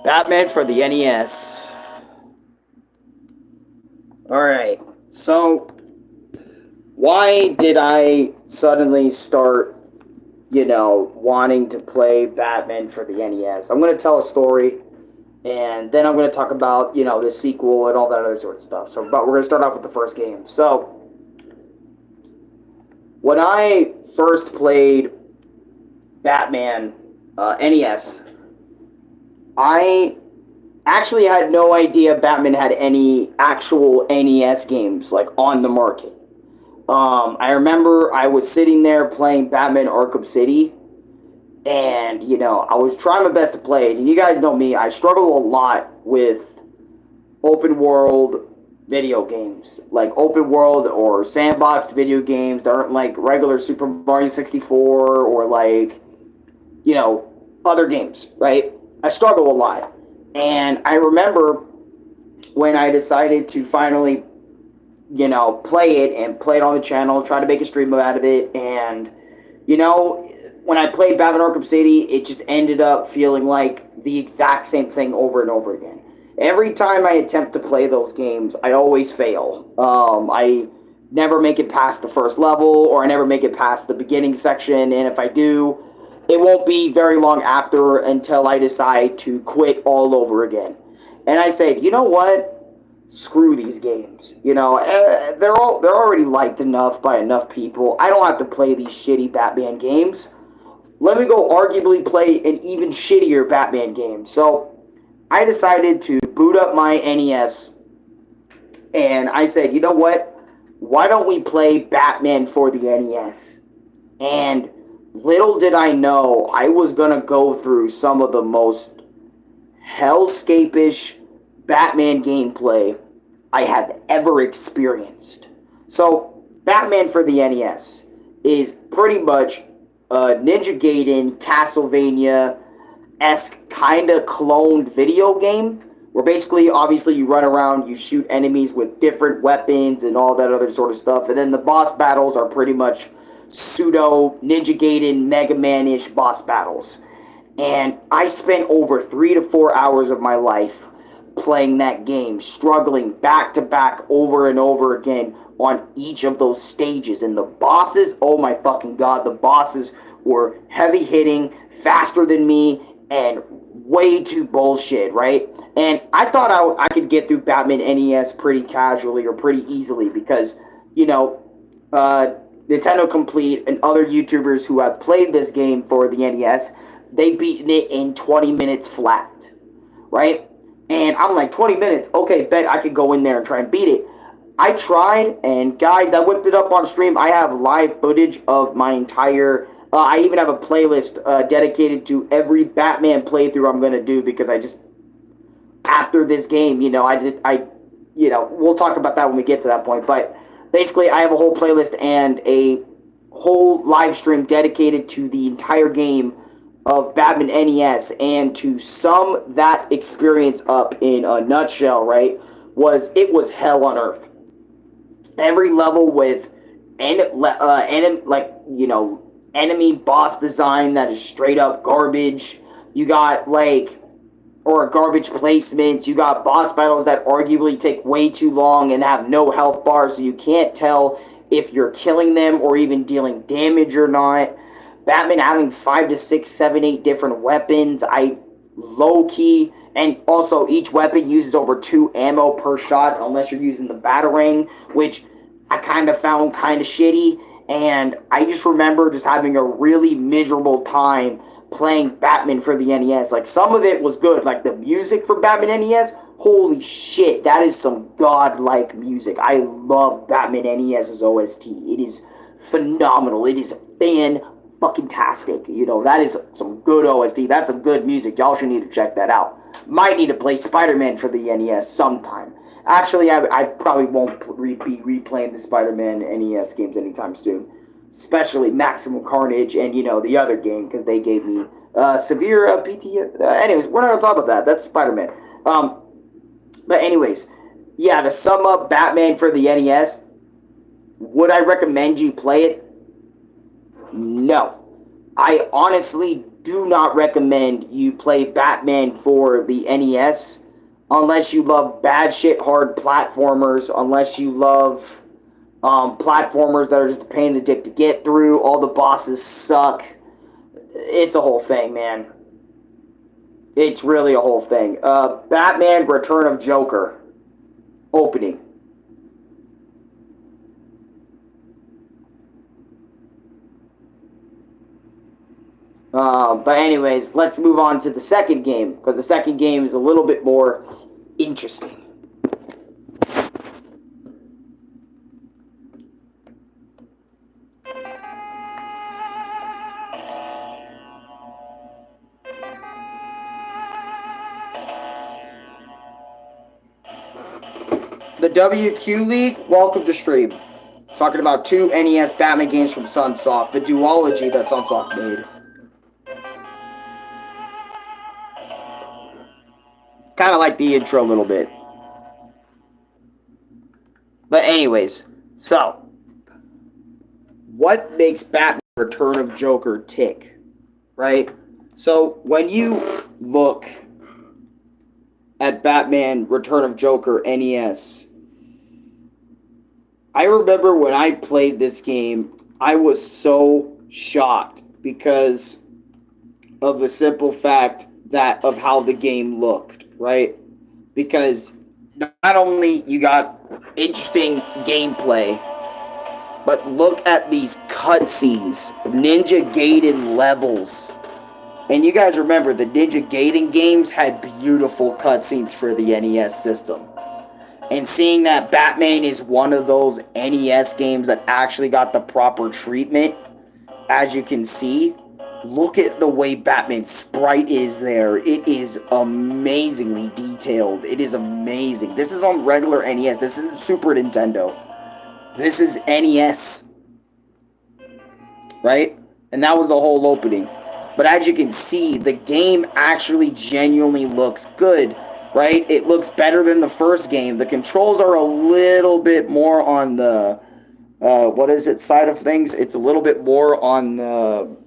Batman for the NES. Alright, so why did I suddenly start, wanting to play Batman for the NES? I'm going to tell a story, and then I'm going to talk about, the sequel and all that other sort of stuff. But we're going to start off with the first game. So, when I first played Batman NES, I actually had no idea Batman had any actual NES games like on the market. I remember I was sitting there playing Batman Arkham City, and I was trying my best to play it. And you guys know me; I struggle a lot with open world video games, like open world or sandboxed video games that aren't like regular Super Mario 64 or like other games, right? I struggle a lot. And I remember when I decided to finally, play it and play it on the channel, try to make a stream out of it. And, when I played Batman Arkham City, it just ended up feeling like the exact same thing over and over again. Every time I attempt to play those games, I always fail. I never make it past the first level, or I never make it past the beginning section. And if I do, it won't be very long after until I decide to quit all over again. And I said, you know what? Screw these games. They're already liked enough by enough people. I don't have to play these shitty Batman games. Let me go arguably play an even shittier Batman game. So I decided to boot up my NES, and I said, you know what? Why don't we play Batman for the NES? And little did I know I was going to go through some of the most hellscapish Batman gameplay I have ever experienced. So, Batman for the NES is pretty much a Ninja Gaiden, Castlevania-esque kind of cloned video game where basically, obviously, you run around, you shoot enemies with different weapons and all that other sort of stuff, and then the boss battles are pretty much pseudo Ninja Gaiden Mega Man-ish boss battles. And I spent over 3 to 4 hours of my life playing that game, struggling back to back over and over again on each of those stages. And the bosses, oh my fucking god, the bosses were heavy hitting, faster than me, and way too bullshit, right? And I thought I could get through Batman NES pretty casually or pretty easily because, Nintendo Complete and other YouTubers who have played this game for the NES, they beaten it in 20 minutes flat, right? And I'm like, 20 minutes? Okay, bet I could go in there and try and beat it. I tried, and guys, I whipped it up on stream. I have live footage of my entire... I even have a playlist dedicated to every Batman playthrough I'm going to do because I just... After this game, we'll talk about that when we get to that point, but... Basically, I have a whole playlist and a whole live stream dedicated to the entire game of Batman NES. And to sum that experience up in a nutshell, right, it was hell on earth. Every level with enemy boss design that is straight up garbage. You got or garbage placements. You got boss battles that arguably take way too long and have no health bars, so you can't tell if you're killing them or even dealing damage or not. Batman having 5 to 6, 7, 8 different weapons. Low-key, and also each weapon uses over 2 ammo per shot unless you're using the Batarang, which I kind of found kind of shitty. And I just remember just having a really miserable time playing Batman for the NES. Like, some of it was good. Like, the music for Batman NES, holy shit, that is some godlike music. I love Batman NES's OST. It is phenomenal. It is fan-fucking-tastic. That is some good OST. That's some good music. Y'all should need to check that out. Might need to play Spider-Man for the NES sometime. Actually, I probably won't be replaying the Spider-Man NES games anytime soon. Especially Maximum Carnage and, the other game, because they gave me severe PTSD. Anyways, we're not going to talk about that. That's Spider-Man. But anyways, yeah, to sum up Batman for the NES, would I recommend you play it? No. I honestly do not recommend you play Batman for the NES unless you love bad shit hard platformers, unless you love platformers that are just a pain in the dick to get through. All the bosses suck. It's a whole thing, man. It's really a whole thing. Batman Return of Joker opening. But anyways, let's move on to the second game, because the second game is a little bit more interesting. The WQ League, welcome to stream. Talking about 2 NES Batman games from Sunsoft, the Duology that Sunsoft made. Kind of like the intro a little bit. But anyways, so what makes Batman Return of Joker tick, right? So when you look at Batman Return of Joker NES, I remember when I played this game, I was so shocked because of the simple fact that of how the game looked, right? Because not only you got interesting gameplay, but look at these cutscenes, ninja gated levels. And you guys remember the ninja gating games had beautiful cutscenes for the NES system. And seeing that Batman is one of those NES games that actually got the proper treatment, as you can see, look at the way Batman's sprite is there. It is amazingly detailed. It is amazing. This is on regular NES. This isn't Super Nintendo. This is NES. Right? And that was the whole opening. But as you can see, the game actually genuinely looks good. Right? It looks better than the first game. The controls are a little bit more on the, side of things. It's a little bit more on the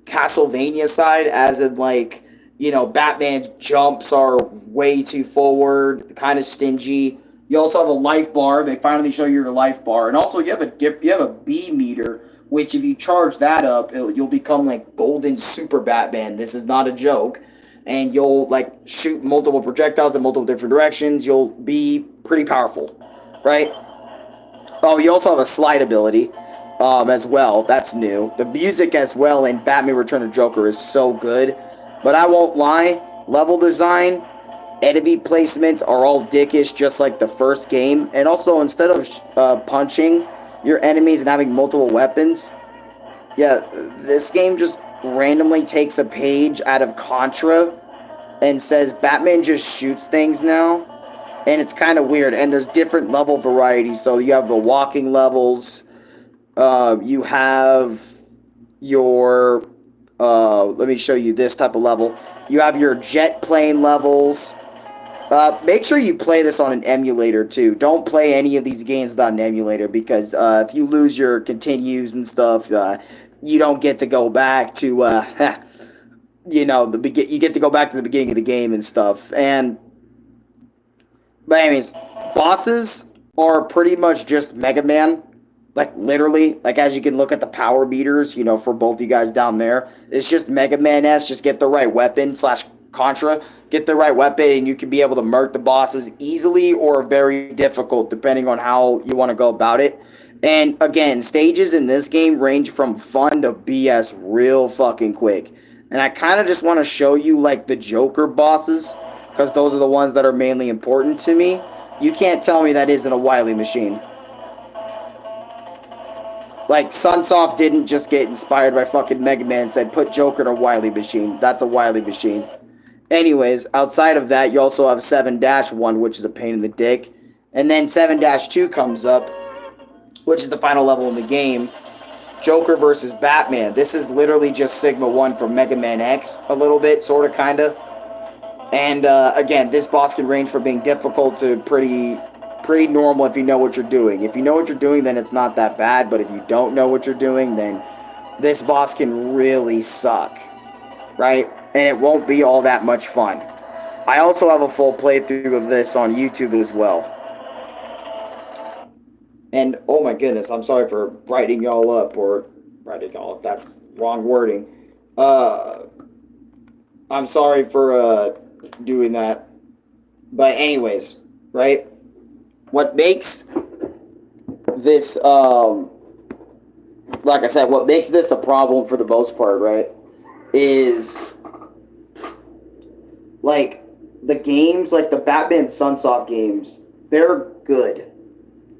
Castlevania side, as in, like, you know, Batman's jumps are way too forward, kind of stingy. You also have a life bar. They finally show you your life bar. And also you have a B meter, which if you charge that up, you'll become like golden super Batman. This is not a joke. And you'll, like, shoot multiple projectiles in multiple different directions. You'll be pretty powerful, right? Oh, you also have a slide ability as well. That's new. The music as well in Batman Return of Joker is so good. But I won't lie, level design, enemy placements are all dickish, just like the first game. And also, instead of punching your enemies and having multiple weapons, yeah, this game just randomly takes a page out of Contra and says Batman just shoots things now, and it's kind of weird. And there's different level varieties. So you have the walking levels, you have your let me show you this type of level. You have your jet plane levels. Make sure you play this on an emulator too. Don't play any of these games without an emulator, because if you lose your continues and stuff, you don't get to go back to, you know, you get to go back to the beginning of the game and stuff. But anyways, bosses are pretty much just Mega Man. Like, literally, like, as you can look at the power meters, you know, for both you guys down there, it's just Mega Man-esque. Just get the right weapon / Contra. Get the right weapon, and you can be able to murk the bosses easily or very difficult, depending on how you want to go about it. And again, stages in this game range from fun to BS real fucking quick. And I kind of just want to show you, like, the Joker bosses, because those are the ones that are mainly important to me. You can't tell me that isn't a Wily machine. Like, Sunsoft didn't just get inspired by fucking Mega Man and said, put Joker in a Wily machine. That's a Wily machine. Anyways, outside of that, you also have 7-1, which is a pain in the dick. And then 7-2 comes up, which is the final level in the game. Joker versus Batman. This is literally just Sigma 1 from Mega Man X, a little bit, sort of, kind of. And, again, this boss can range from being difficult to pretty normal if you know what you're doing. If you know what you're doing, then it's not that bad. But if you don't know what you're doing, then this boss can really suck, right? And it won't be all that much fun. I also have a full playthrough of this on YouTube as well. And oh my goodness, I'm sorry for writing y'all up, or writing y'all up, that's wrong wording. Uh, I'm sorry for doing that. But anyways, right? What makes this like I said, what makes this a problem for the most part, right, is like the games, like the Batman Sunsoft games, they're good,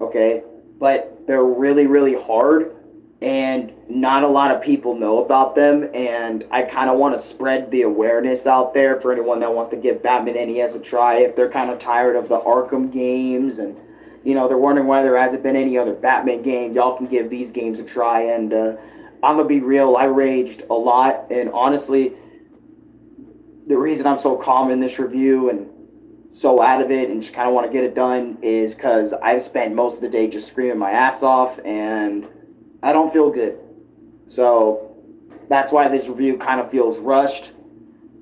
okay? But they're really, really hard, and not a lot of people know about them, and I kind of want to spread the awareness out there for anyone that wants to give Batman NES a try if they're kind of tired of the Arkham games and, you know, they're wondering why there hasn't been any other Batman game. Y'all can give these games a try, and I'm going to be real, I raged a lot, and honestly, the reason I'm so calm in this review and so out of it and just kind of want to get it done is because I've spent most of the day just screaming my ass off and I don't feel good. So that's why this review kind of feels rushed.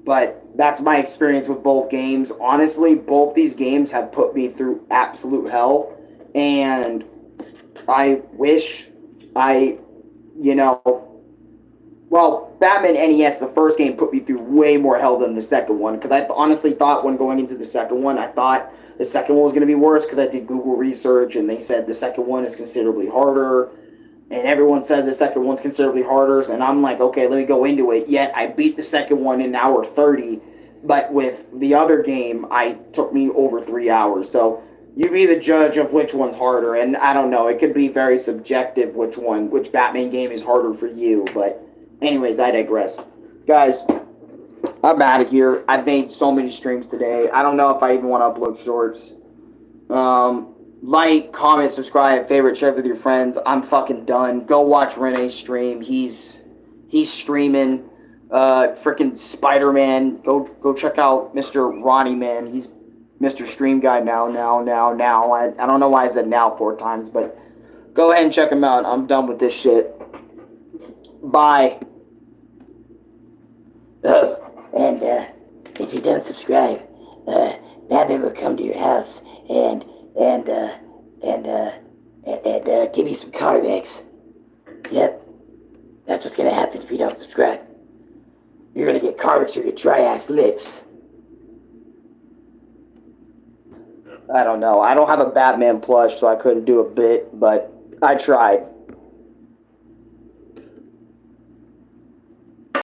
But that's my experience with both games. Honestly, both these games have put me through absolute hell. And I wish I, you know, well, Batman NES, the first game, put me through way more hell than the second one. Because I honestly thought when going into the second one, I thought the second one was going to be worse because I did Google research and they said the second one is considerably harder. And everyone said the second one's considerably harder. And I'm like, okay, let me go into it. Yet I beat the second one in an hour 30. But with the other game, I took me over 3 hours. So you be the judge of which one's harder. And I don't know, it could be very subjective which Batman game is harder for you. But anyways, I digress. Guys, I'm out of here. I've made so many streams today. I don't know if I even want to upload shorts. Like, comment, subscribe, favorite, share with your friends. I'm fucking done. Go watch Renee's stream. He's streaming freaking Spider-Man. Go check out Mr. Ronnie, man. He's Mr. Stream Guy now. I don't know why I said now 4 times, but go ahead and check him out. I'm done with this shit. Bye. And if you don't subscribe, Batman will come to your house and give you some comics. Yep, that's what's gonna happen if you don't subscribe. You're gonna get comics through your dry ass lips. I don't know. I don't have a Batman plush, so I couldn't do a bit, but I tried.